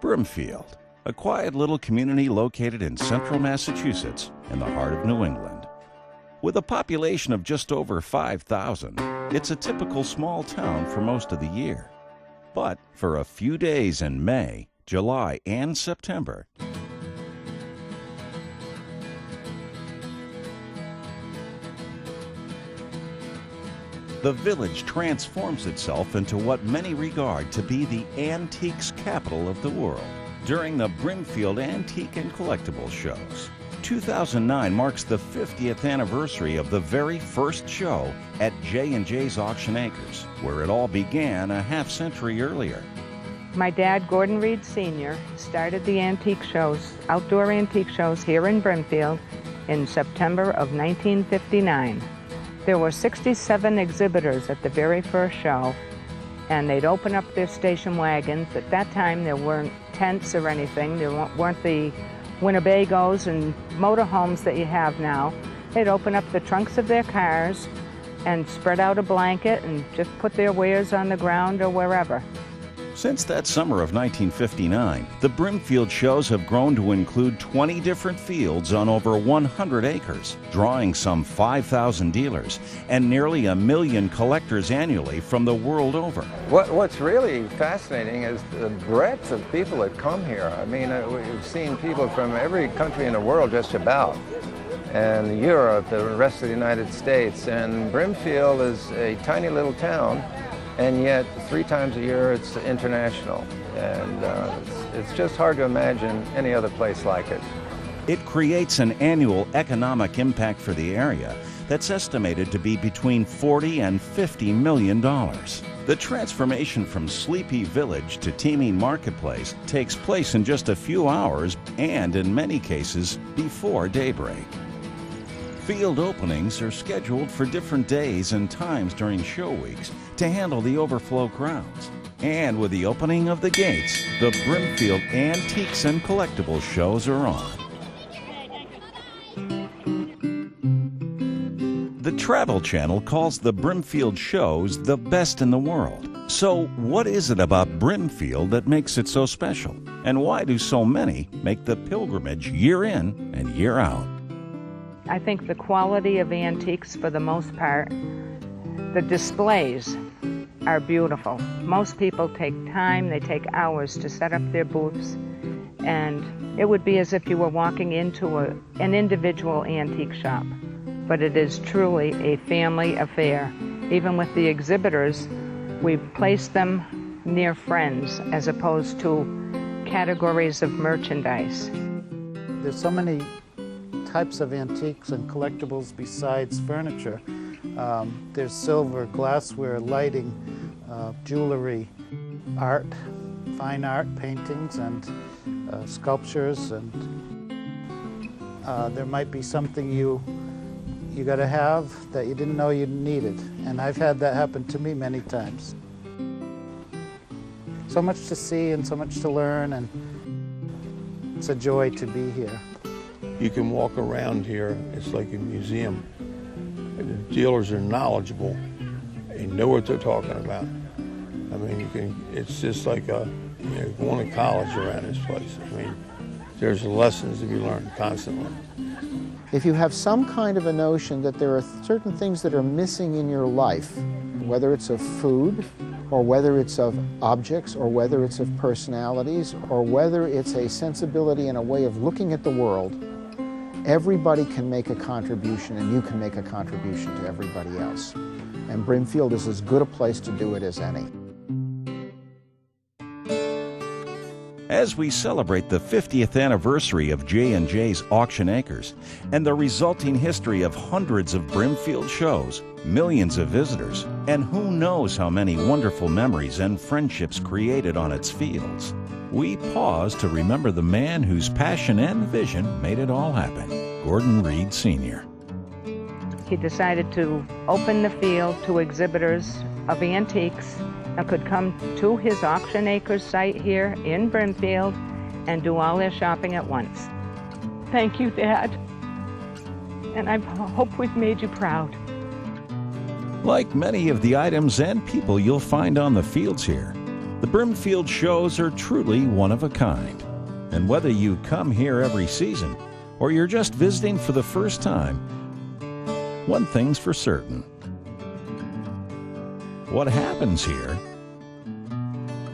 Brimfield, a quiet little community located in central Massachusetts in the heart of New England. With a population of just over 5,000, it's a typical small town for most of the year. But for a few days in May, July, and September, the village transforms itself into what many regard to be the antiques capital of the world during the Brimfield Antique and Collectibles shows. 2009 marks the 50th anniversary of the very first show at J&J's Auction Acres, where it all began a half-century earlier. My dad, Gordon Reed Sr., started the antique shows, outdoor antique shows here in Brimfield in September of 1959. There were 67 exhibitors at the very first show, and they'd open up their station wagons. At that time, there weren't tents or anything. There weren't the Winnebagos and motorhomes that you have now. They'd open up the trunks of their cars and spread out a blanket and just put their wares on the ground or wherever. Since that summer of 1959, the Brimfield shows have grown to include 20 different fields on over 100 acres, drawing some 5,000 dealers and nearly 1 million collectors annually from the world over. What's really fascinating is the breadth of people that come here. I mean, we've seen people from every country in the world just about, and Europe, the rest of the United States, and Brimfield is a tiny little town, and yet 3 times a year it's international, and it's just hard to imagine any other place like it. It creates an annual economic impact for the area that's estimated to be between $40 and $50 million. The transformation from sleepy village to teeming marketplace takes place in just a few hours and, in many cases, before daybreak. Field openings are scheduled for different days and times during show weeks to handle the overflow crowds. And with the opening of the gates, the Brimfield Antiques and Collectibles shows are on. The Travel Channel calls the Brimfield shows the best in the world. So what is it about Brimfield that makes it so special? And why do so many make the pilgrimage year in and year out? I think the quality of antiques, for the most part, the displays are beautiful. Most people take time, they take hours to set up their booths, and it would be as if you were walking into an individual antique shop. But it is truly a family affair. Even with the exhibitors, we've placed them near friends as opposed to categories of merchandise. There's so many types of antiques and collectibles besides furniture. There's silver, glassware, lighting, jewelry, art, fine art, paintings and sculptures, and there might be something you got to have that you didn't know you needed, and I've had that happen to me many times. So much to see and so much to learn, and it's a joy to be here. You can walk around here, it's like a museum. The dealers are knowledgeable and know what they're talking about. I mean, it's just like going to college around this place. I mean, there's lessons to be learned constantly. If you have some kind of a notion that there are certain things that are missing in your life, whether it's of food, or whether it's of objects, or whether it's of personalities, or whether it's a sensibility and a way of looking at the world, everybody can make a contribution, and you can make a contribution to everybody else. And Brimfield is as good a place to do it as any. As we celebrate the 50th anniversary of J&J's Auction Acres and the resulting history of hundreds of Brimfield shows, millions of visitors, and who knows how many wonderful memories and friendships created on its fields, we pause to remember the man whose passion and vision made it all happen, Gordon Reed Sr. He decided to open the field to exhibitors of antiques that could come to his Auction Acres site here in Brimfield and do all their shopping at once. Thank you, Dad. And I hope we've made you proud. Like many of the items and people you'll find on the fields here, The Brimfield shows are truly one of a kind. And whether you come here every season or you're just visiting for the first time, one thing's for certain. What happens here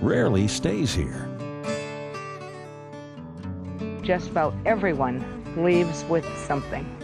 rarely stays here. Just about everyone leaves with something.